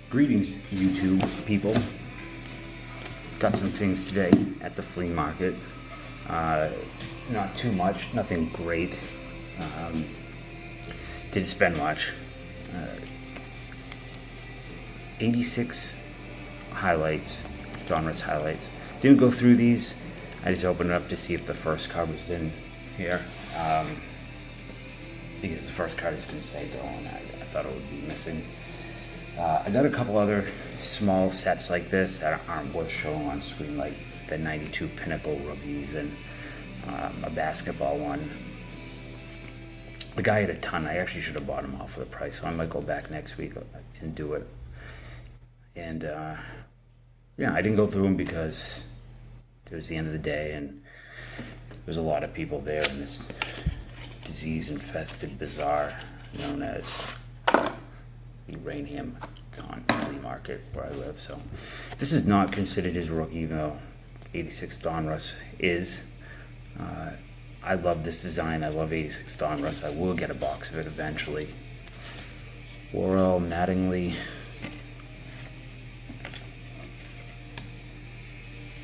Greetings, YouTube people. Got some things today at the flea market. Not too much, nothing great. Didn't spend much. 86 highlights, Donruss highlights. Didn't go through these. I just opened it up to see if the first card was in here. Because the first card is going to say go, and I thought it would be missing. I got a couple other small sets like this that aren't worth showing on screen, like the 92 Pinnacle rookies and a basketball one. The guy had a ton. I actually should have bought them all for the price, so I might go back next week and do it. And yeah, I didn't go through them because it was the end of the day and there's a lot of people there in this disease-infested bazaar known as the Rainham Flea Market where I live. So this is not considered his rookie, even though 86 Donruss is. I love this design. I love 86 Donruss. I will get a box of it eventually. Worrell, Mattingly.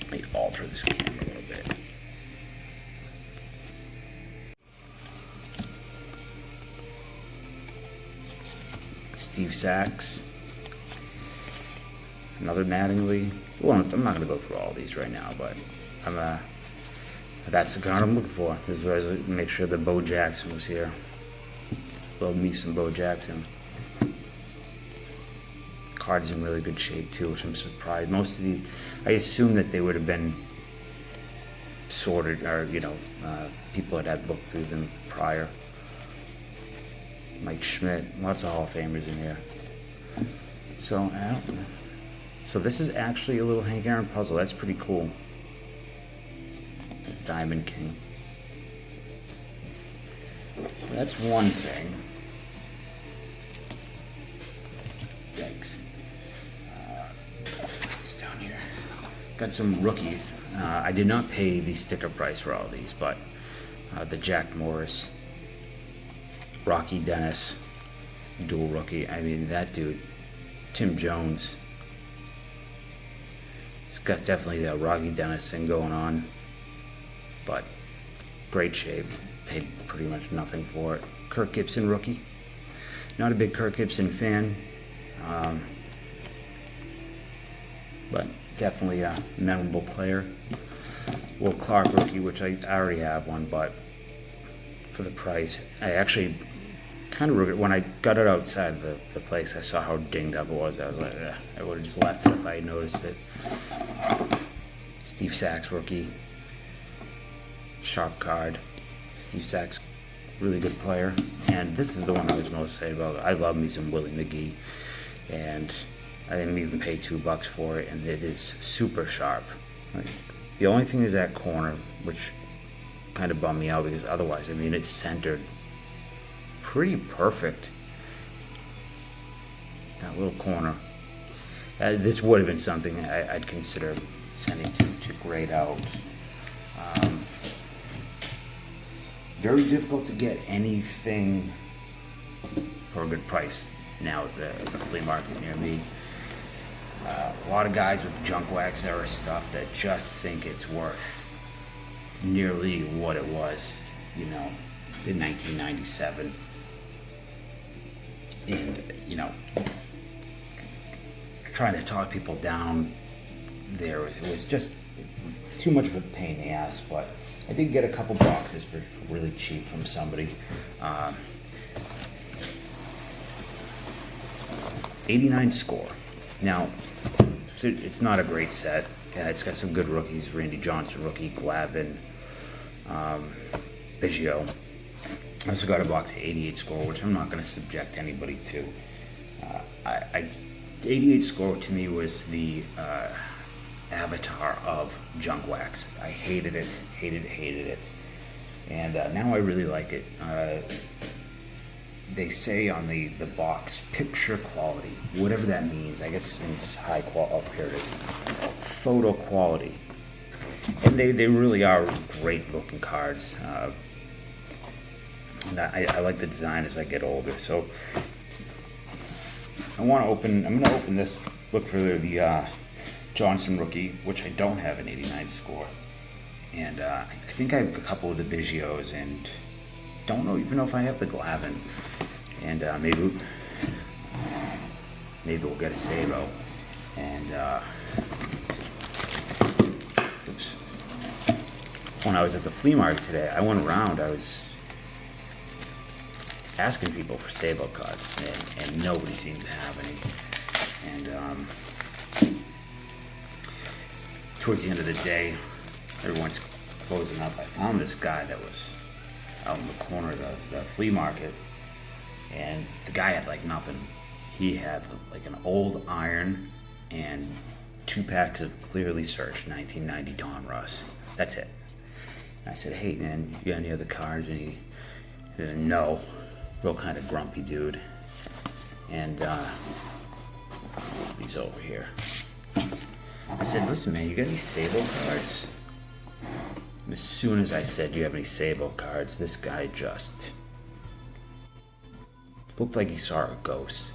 Let me alter this camera a little bit. Steve Sachs. Another Mattingly. Well, I'm not going to go through all these right now, but that's the card I'm looking for. This is where I make sure that Bo Jackson was here. Love me some Bo Jackson. Card's in really good shape too, which I'm surprised. Most of these, I assume that they would have been sorted, or people had looked through them prior. Mike Schmidt, lots of Hall of Famers in here. So this is actually a little Hank Aaron puzzle. That's pretty cool. Diamond King. So that's one thing. Yikes. It's down here. Got some rookies. I did not pay the sticker price for all these, but the Jack Morris, Rocky Dennis, dual rookie. I mean, that dude, Tim Jones. He's got definitely that Rocky Dennis thing going on. But great shape. Paid pretty much nothing for it. Kirk Gibson rookie. Not a big Kirk Gibson fan, but definitely a memorable player. Will Clark rookie, which I already have one, but for the price, I actually kind of regret when I got it outside the place. I saw how dinged up it was. I was like, I would have just left it if I had noticed it. Steve Sachs rookie. Sharp card. Steve Sachs, really good player. And this is the one I was most excited about. I love me some Willie McGee. And I didn't even pay $2 for it, and it is super sharp. Like, the only thing is that corner, which kind of bummed me out because otherwise, I mean, it's centered pretty perfect. That little corner. This would have been something I'd consider sending to grade out. Very difficult to get anything for a good price now at the flea market near me. A lot of guys with junk wax era stuff that just think it's worth nearly what it was, in 1997. And, trying to talk people down there, it was just too much of a pain in the ass, but I did get a couple boxes for really cheap from somebody. 89 score. Now, it's not a great set. It's got some good rookies. Randy Johnson rookie, Glavin, Biggio. I also got a box of 88 score, which I'm not going to subject anybody to. 88 score to me was the avatar of junk wax. I hated it. And now I really like it. They say on the box, picture quality, whatever that means. I guess it's high quality. Oh, here it is. Photo quality. And they really are great looking cards. And I like the design as I get older. So I'm gonna open this, look for the Johnson rookie, which I don't have an 89 score. And I think I have a couple of the Biggios, and don't even know if I have the Glavin. And maybe we'll get a Sabo. And oops. When I was at the flea market today, I went around, I was asking people for Sabo cards, and nobody seemed to have any. And towards the end of the day, everyone's closing up. I found this guy that was out in the corner of the flea market, and the guy had like nothing. He had like an old iron and 2 packs of clearly searched 1990 Don Russ. That's it. And I said, hey man, you got any other cards? And he said, no. Real kind of grumpy dude. And he's over here. I said, listen man, you got any Sabo cards? And as soon as I said, do you have any Sabo cards, this guy just looked like he saw a ghost.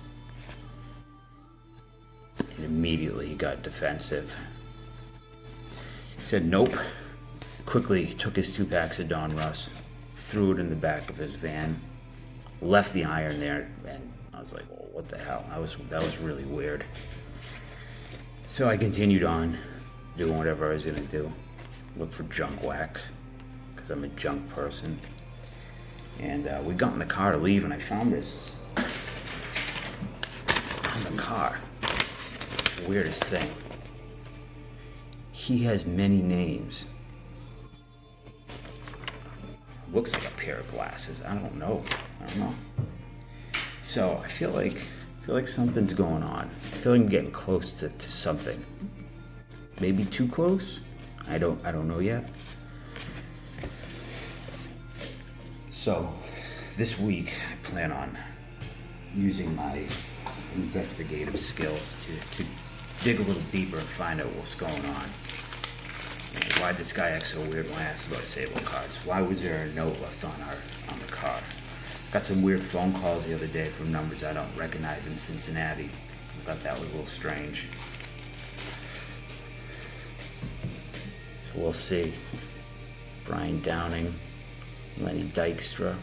And immediately he got defensive. He said, nope. Quickly took his 2 packs of Don Russ, threw it in the back of his van, left the iron there, and I was like, well, what the hell? That was really weird. So I continued on, doing whatever I was gonna do. Look for junk wax, because I'm a junk person. And we got in the car to leave, and I found this in the car. Weirdest thing. He has many names. Looks like a pair of glasses. I don't know. So I feel like something's going on. I feel like I'm getting close to something. Maybe too close? I don't know yet. So this week I plan on using my investigative skills to dig a little deeper and find out what's going on. Why did this guy act so weird when I asked about Sabo cards? Why was there a note left on the car? Got some weird phone calls the other day from numbers I don't recognize in Cincinnati. I thought that was a little strange. So we'll see. Brian Downing, Lenny Dykstra,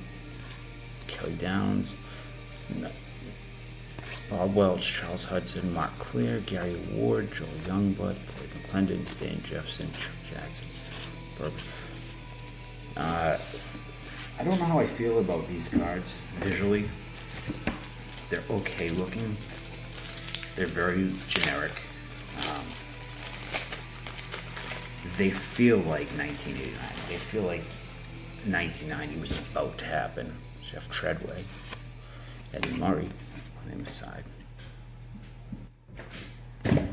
Kelly Downs, Bob Welch, Charles Hudson, Mark Clear, Gary Ward, Joel Youngblood, Blake McClendon, Stan Jefferson, Chuck Jackson, Burke. I don't know how I feel about these cards visually. They're okay looking. They're very generic. They feel like 1989. They feel like 1990 was about to happen. Jeff Treadway, Eddie Murray, on the side. Glenn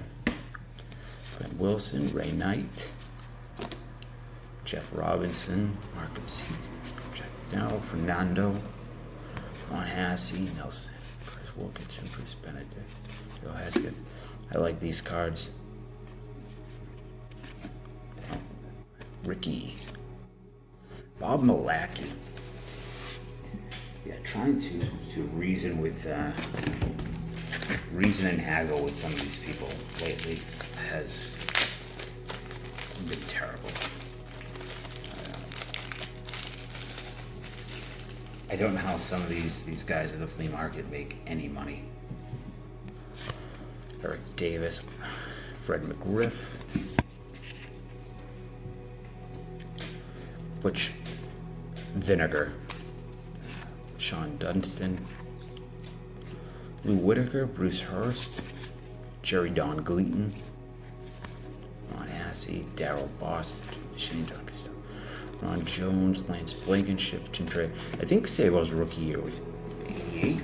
Wilson, Ray Knight, Jeff Robinson, Markham C. Jack Dowell, Fernando, Ron Hassey, Nelson, Chris Wilkinson, Bruce Benedict, Bill Haskett. I like these cards. Ricky, Bob Malachy. Yeah, trying to reason and haggle with some of these people lately has been terrible. I don't know how some of these guys at the flea market make any money. Eric Davis, Fred McGriff, Butch Vinegar, Sean Dunstan, Lou Whitaker, Bruce Hurst, Jerry Don Gleaton, Ron Hassey, Darrell Boston, Shane Duncan, Ron Jones, Lance Blankenship, Tim Trey. I think Sabo's rookie year was 88.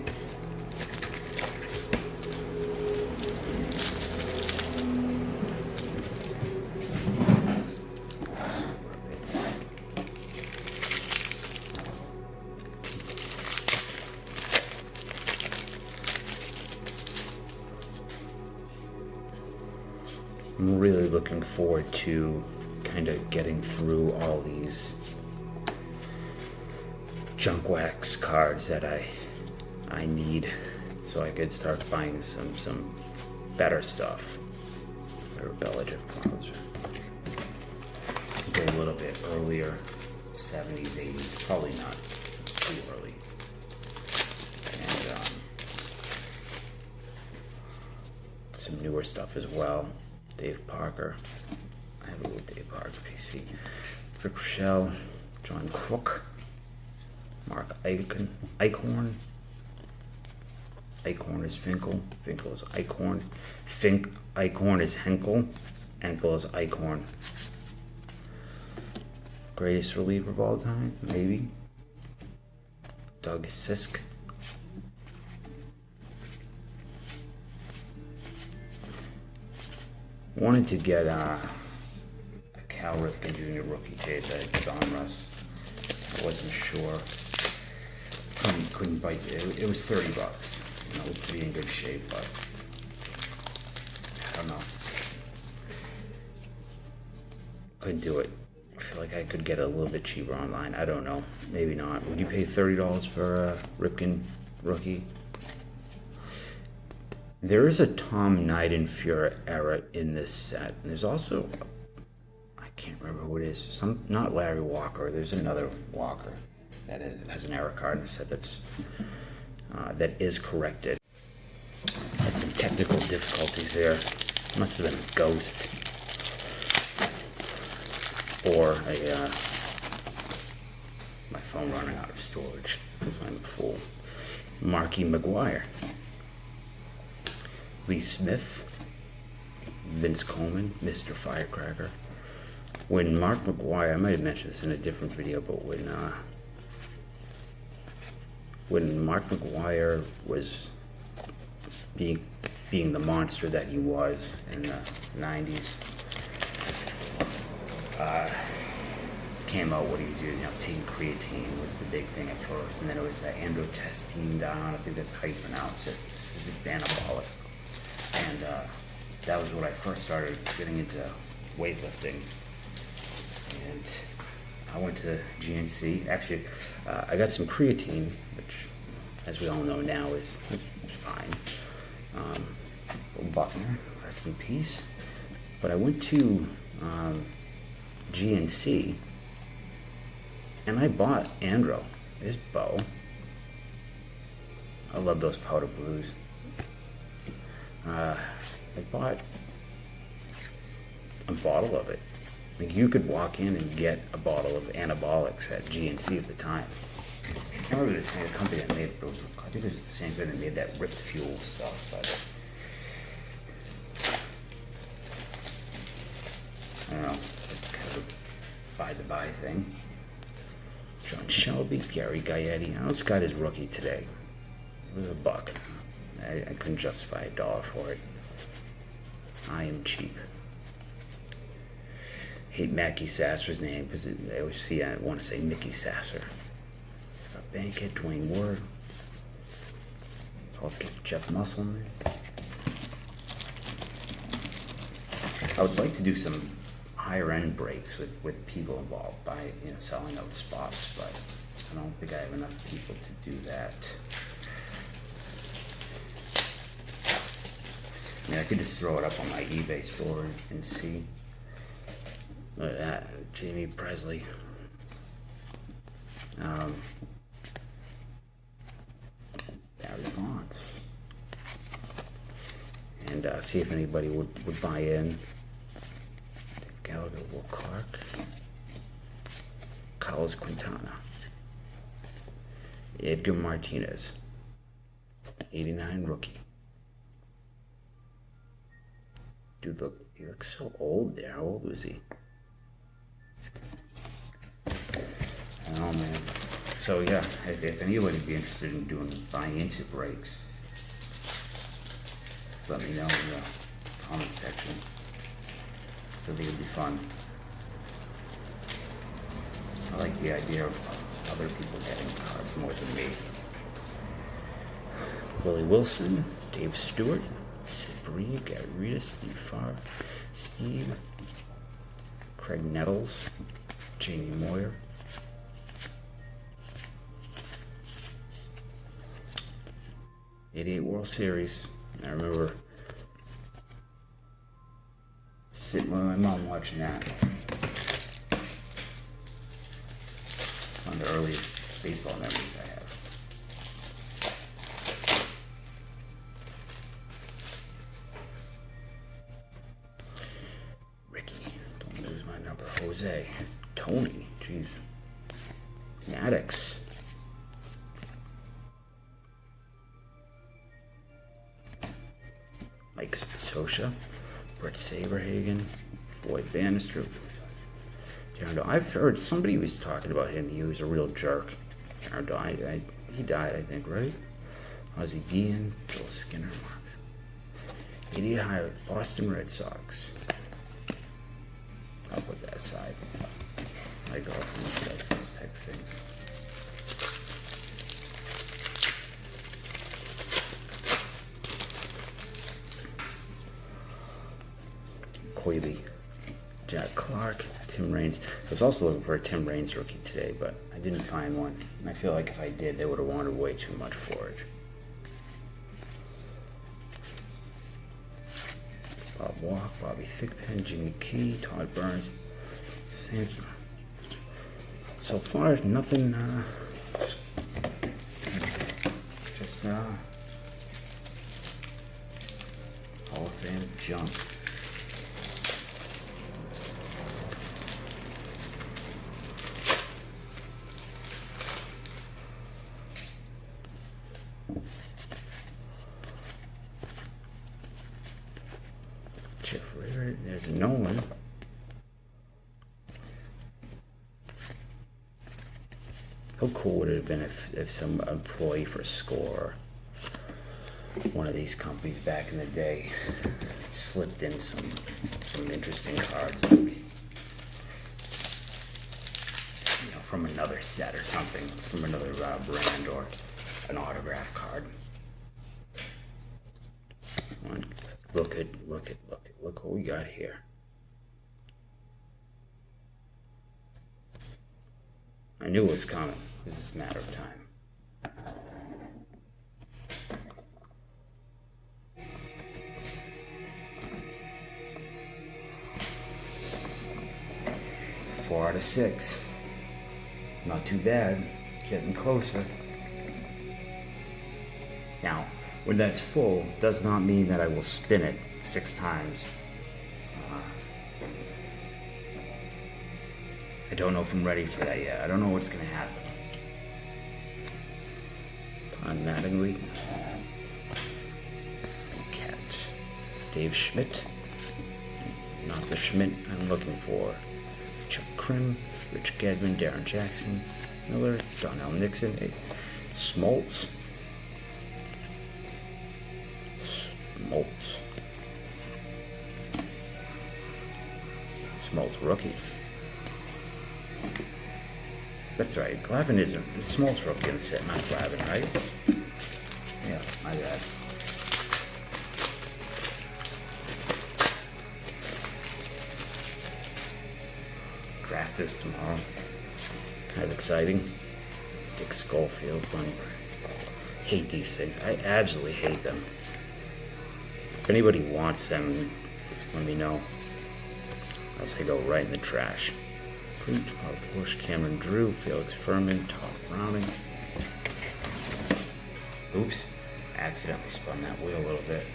I'm really looking forward to kind of getting through all these junk wax cards that I need. There's so I could start buying some better stuff. Better relative clouds. Go a little bit earlier, 70s, 80s, probably not too early. And some newer stuff as well. Dave Parker. I have a little Dave Parker PC. Rick Rochelle, John Crook, Mark Eichhorn. Eichhorn is Finkel. Finkel is Eichhorn. Eichhorn is Henkel. Henkel is Eichhorn. Greatest reliever of all time? Maybe. Doug Sisk. Wanted to get a Cal Ripken Jr. rookie tape at Donruss. I wasn't sure. Couldn't bite it. It was $30. You know, to be in good shape, but I don't know. Couldn't do it. I feel like I could get it a little bit cheaper online. I don't know. Maybe not. Would you pay $30 for a Ripken rookie? There is a Tom Nidenfuhr era in this set. And there's also, I can't remember who it is. Not Larry Walker. There's another Walker that has an error card in the set that is corrected. Had some technical difficulties there. Must have been a ghost or my phone running out of storage because I'm a fool. Marky McGuire. Lee Smith, Vince Coleman, Mr. Firecracker. When Mark McGuire, I might have mentioned this in a different video, but when Mark McGuire was being the monster that he was in the 90s, came out what he was using, taking creatine was the big thing at first, and then it was that androtestine down, I think that's how you pronounce it. This is anabolic. And that was when I first started getting into weightlifting. And I went to GNC. Actually, I got some creatine, which, as we all know now, is fine. Buckner, rest in peace. But I went to GNC, and I bought Andro. There's Bo. I love those powder blues. I bought a bottle of it. Like, you could walk in and get a bottle of anabolics at GNC at the time. I can't remember the same company that made those. I think it was the same thing that made that Rip Fuel stuff. But I don't know, just kind of a by-the-by thing. John Shelby, Gary Gaetti. I almost got his rookie today. It was $1. I couldn't justify $1 for it. I am cheap. Hate Mackie Sasser's name because I always I want to say Mickey Sasser. Bankhead, Dwayne Ward. Jeff Musselman. I would like to do some higher end breaks with people involved by selling out spots, but I don't think I have enough people to do that. I mean, I could just throw it up on my eBay store and see. Look at that, Jamie Presley. Barry Bonds. And see if anybody would buy in. Gallagher, Will Clark. Carlos Quintana. Edgar Martinez. 89 rookie. Dude, look, he looks so old there. How old was he? Oh, man. So, yeah, if anybody would be interested in buying into breaks, let me know in the comment section. So I think it'd be fun. I like the idea of other people getting cards more than me. Willie Wilson, Dave Stewart, Sid Breed, Gary Rita, Steve Farr, Steve, Craig Nettles, Jamie Moyer. 88 World Series. I remember sitting with my mom watching that. One of the earliest baseball memories I have. Ricky, don't lose my number. Jose, Tony, jeez. Maddox. Mike Sosha, Brett Saberhagen, Floyd Bannister. I've heard somebody was talking about him. He was a real jerk. He died, I think, right? Ozzie Guillen, Joel Skinner, 88 high Boston Red Sox. I'll put that aside. My girlfriend does those type of things. Coily, Jack Clark, Tim Raines. I was also looking for a Tim Raines rookie today, but I didn't find one. And I feel like if I did, they would have wanted way too much for it. Bob Walk, Bobby Thigpen, Jimmy Key, Todd Burns. So far, nothing, just Hall of Fame junk. Jeff Rader, there's a Nolan. How cool would it have been if some employee for Score, one of these companies back in the day, slipped in some interesting cards, like, from another set or something, from another brand, or an autograph card. Look what we got here. I knew it was coming. It was just a matter of time. 4 out of 6. Not too bad. Getting closer. Now, when that's full, does not mean that I will spin it 6 times. I don't know if I'm ready for that yet. I don't know what's going to happen. Don Mattingly. Cat. Dave Schmidt. Not the Schmidt I'm looking for. Chuck Krim. Rich Gedman. Darren Jackson. Miller. Donnell Nixon. Smoltz. Smoltz rookie. That's right. Glavin isn't. Smoltz rookie in the set, not Glavin, right? Yeah, my bad. Draft is tomorrow. Kind of exciting. Dick Schofield. Hate these things. I absolutely hate them. If anybody wants them, let me know. Else they go right in the trash. Preach, Bob Bush, Cameron Drew, Felix Furman, Todd Browning. Oops, accidentally spun that wheel a little bit.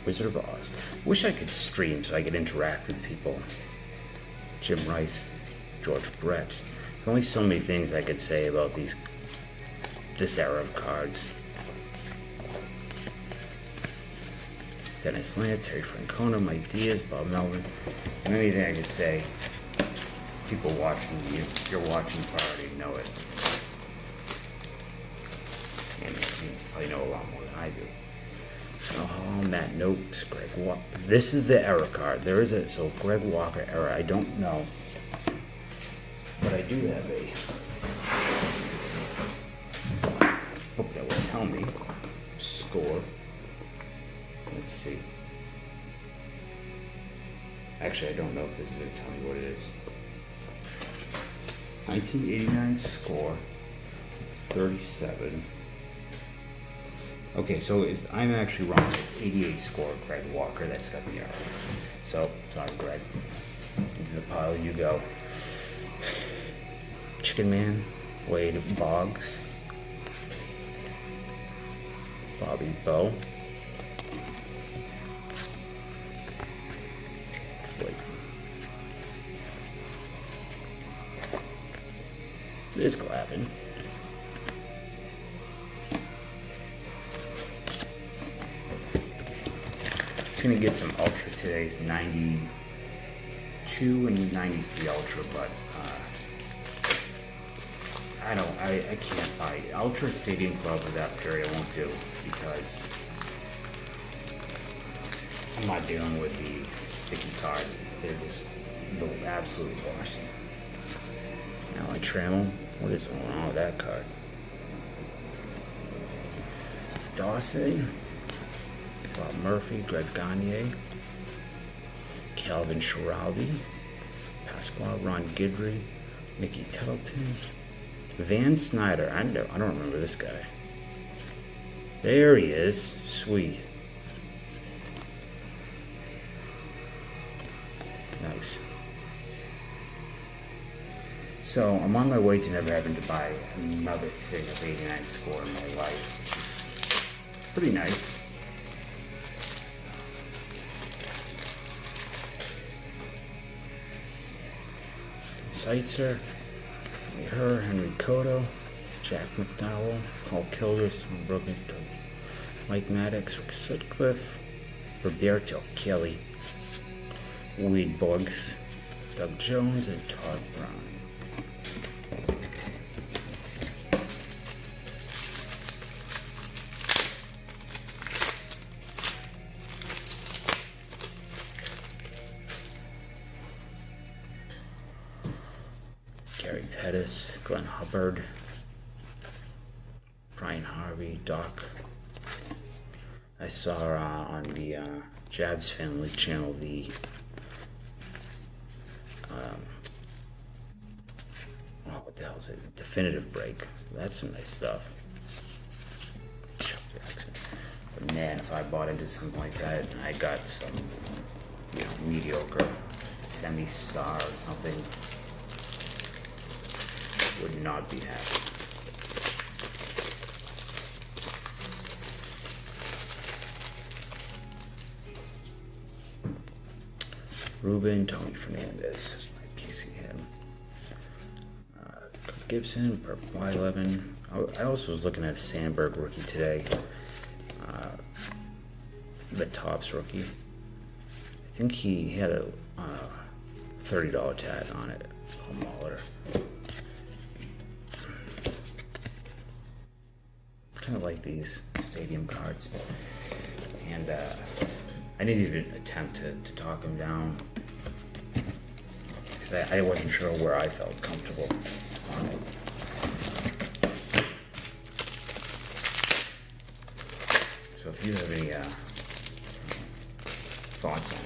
Wizard of Oz. Wish I could stream so I could interact with people. Jim Rice, George Brett. There's only so many things I could say about this era of cards. Dennis Land, Terry Francona, Mike Diaz, Bob Melvin. And anything I could say, people watching, if you're watching, already know it. And you probably know a lot more than I do. Oh, Matt Noakes, Greg Walker. This is the era card. So Greg Walker era, I don't know. But I do have a, hope that will tell me, Score. Let's see. Actually, I don't know if this is going to tell me what it is. 1989 score, 37. Okay, so I'm actually wrong. It's 88 score, Greg Walker. That's got the error. So, sorry, Greg. Into the pile you go. Chicken Man, Wade Boggs, Bobby Bow. There's Glavin. It's gonna get some Ultra today. It's 92 and 93 Ultra, but I can't buy it. Ultra Stadium Club with that period I won't do because I'm not dealing with the sticky cards. They're just the absolute worst. Now I Trammell. What is going on with that card? Dawson, Bob Murphy, Greg Gagne, Calvin Schiraldi, Pasquale Ron Guidry, Mickey Tettleton, Van Snyder. I don't remember this guy. There he is. Sweet. Nice. So I'm on my way to never having to buy another thing of 89 score in my life, which is pretty nice. Seitzer, her, Henry Cotto, Jack McDowell, Paul Kilgore, Broken Stuff, Mike Maddox, Rick Sutcliffe, Roberto Kelly, Wade Boggs, Doug Jones, and Todd Brown. Gary Pettis, Glenn Hubbard, Brian Harvey, Doc. I saw on the Jabs Family channel the what the hell is it? Definitive Break. That's some nice stuff. Chuck Jackson. But man, if I bought into something like that and I got some, mediocre semi-star or something, would not be happy. Ruben, Tony Fernandez, my piece of him. Gibson, Purple Y11. I also was looking at a Sandberg rookie today. The Topps rookie. I think he had a $30 tag on it. A Mahler. Kind of like these stadium cards. And I didn't even attempt to talk him down because I wasn't sure where I felt comfortable on it. So if you have any thoughts on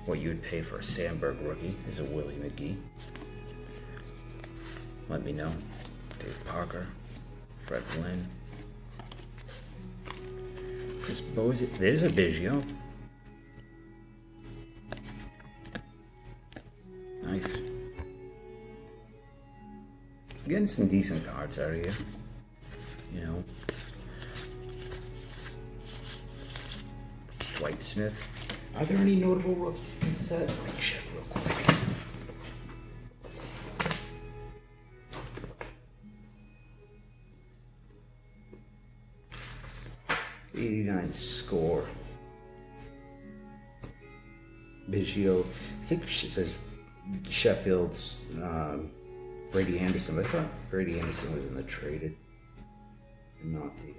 what you would pay for a Sandberg rookie as a Willie McGee, let me know. Dave Parker, Fred Lynn, Chris Bose. There's a Biggio. Nice. Getting some decent cards out of here. Dwight Smith. Are there any notable rookies in the set? Let me check real quick. '89 score. Biggio. I think she says Sheffield's Brady Anderson, but I thought Brady Anderson was in the traded and not the.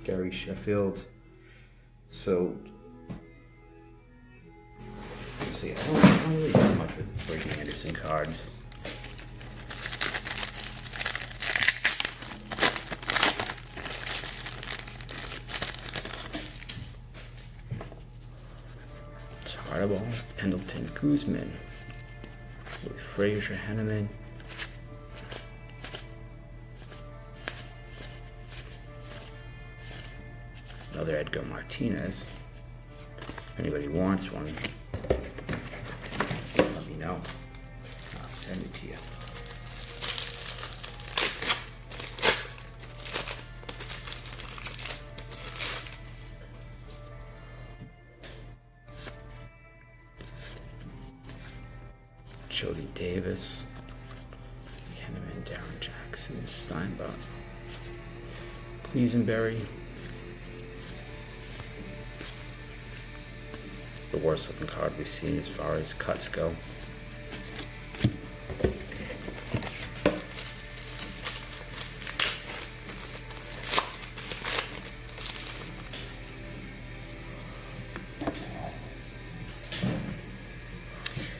Gary Sheffield. So, see, I don't really do much with Brady Anderson cards. Sabo, Pendleton, Guzman, Louis Frazier, Henneman. Another Edgar Martinez. If anybody wants one, let me know. I'll send it to you. Jody Davis, Henneman, Darren Jackson, Steinbach, Quisenberry. It's the worst looking card we've seen as far as cuts go.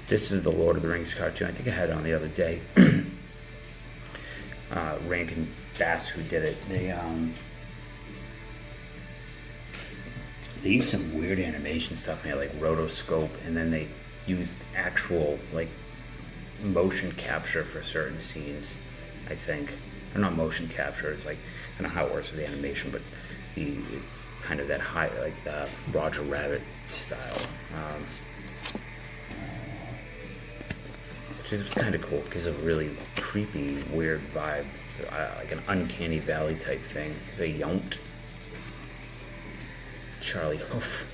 This is the Lord of the Rings cartoon. I think I had it on the other day. Rankin Bass, who did it, they used some weird animation stuff in there, like rotoscope, and then they used actual like motion capture for certain scenes. I think, or not motion capture. It's like I don't know how it works with the animation, but it's kind of that high, like Roger Rabbit style. It was kind of cool because of really creepy, weird vibe, like an uncanny valley type thing. It's a Yount. Charlie Hoof.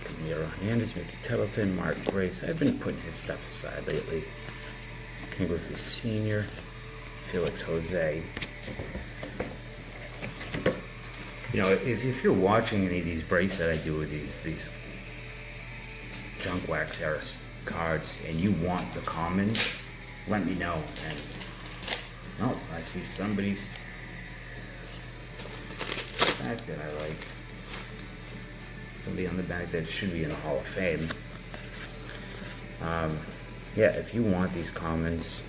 Camilo Hernandez, Mickey Tettleton, Mark Grace. I've been putting his stuff aside lately. Ken Griffey Sr., Felix Jose. You know, if you're watching any of these breaks that I do with these junk wax era cards and you want the commons, let me know. And no, I see somebody back that I like. Somebody on the back that should be in the Hall of Fame. Yeah, if you want these commons,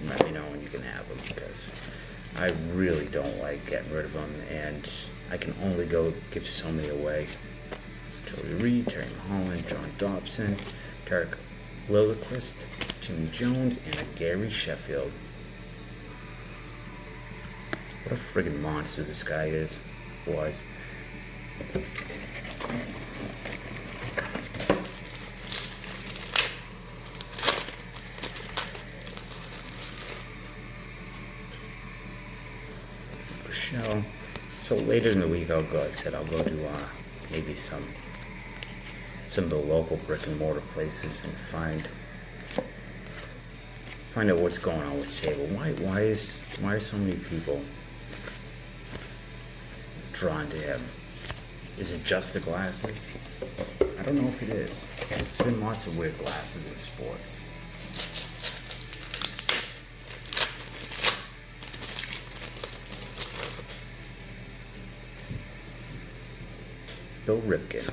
let me know and you can have them, because I really don't like getting rid of them, and I can only go give so many away. Joey Reed, Terry Mulholland, John Dobson, Tarek Lilliquist, Tim Jones, and a Gary Sheffield. What a friggin' monster this guy was. So later in the week, I'll go. Like I said, I'll go to maybe some of the local brick and mortar places and find out what's going on with Sabo. Why are so many people drawn to him? Is it just the glasses? I don't know if it is. There's been lots of weird glasses in sports. Bill Ripken,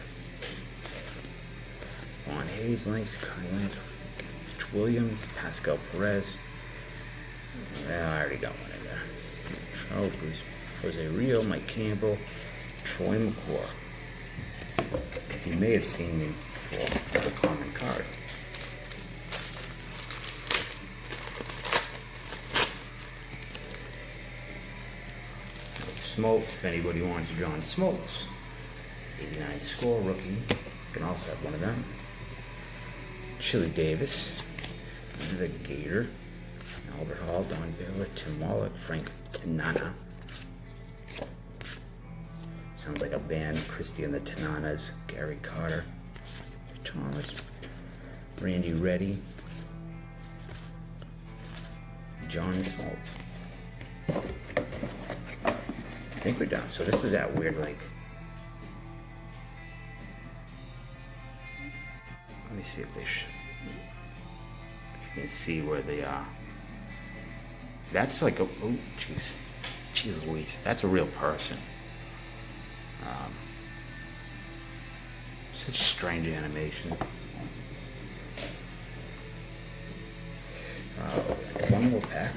Vaughn Hayes, Lynx, Conley, Rich Williams, Pascal Perez. I already got one in there. Charles, Bruce, Jose Rio, Mike Campbell, Troy McClure. You may have seen me before on a common card. Smoltz, if anybody wants to draw on Smoltz. 89 score, rookie. You can also have one of them. Chili Davis, the Gator, Albert Hall, Don Baylor, Tim Wallach, Frank Tanana. Sounds like a band. Christie and the Tananas, Gary Carter, Thomas, Randy Reddy, John Smoltz. I think we're done. So this is that weird, like, let me see if they should. You can see where they are. That's like a, oh, jeez Louise, that's a real person. Such strange animation. One more pack.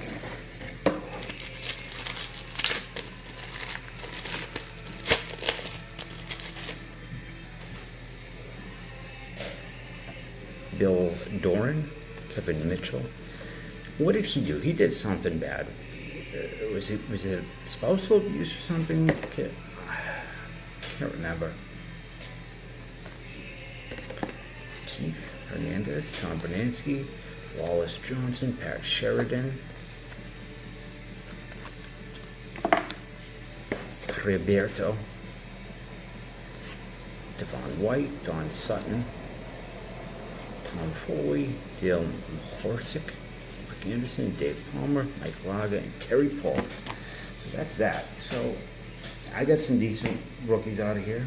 Bill Doran, Kevin Mitchell. What did he do? He did something bad. Was it spousal abuse or something? Can't remember. Keith Hernandez, Tom Bernansky, Wallace Johnson, Pat Sheridan, Roberto, Devon White, Don Sutton, Tom Foley, Dale Horsick, Rick Anderson, Dave Palmer, Mike Laga, and Terry Paul. So that's that. So I got some decent rookies out of here.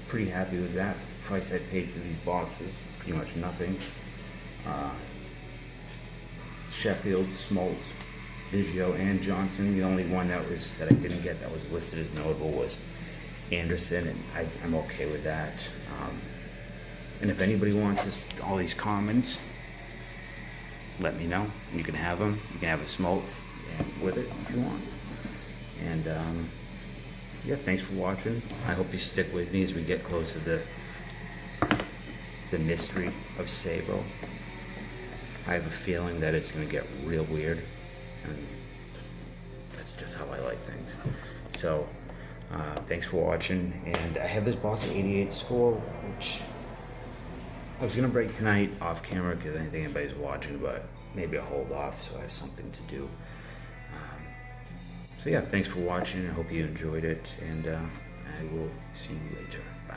Pretty happy with that. For the price I paid for these boxes, pretty much nothing. Sheffield, Smoltz, Biggio, and Johnson. The only one that I didn't get that was listed as notable was Anderson, and I'm okay with that. And if anybody wants all these commons, let me know. You can have them. You can have a Smoltz with it if you want. And yeah, thanks for watching. I hope you stick with me as we get closer to the mystery of Sabo. I have a feeling that it's going to get real weird, and that's just how I like things. So, thanks for watching, and I have this box of 88 score, which I was going to break tonight off camera because I didn't think anybody's watching, but maybe I'll hold off so I have something to do. So yeah, thanks for watching. I hope you enjoyed it, and I will see you later. Bye.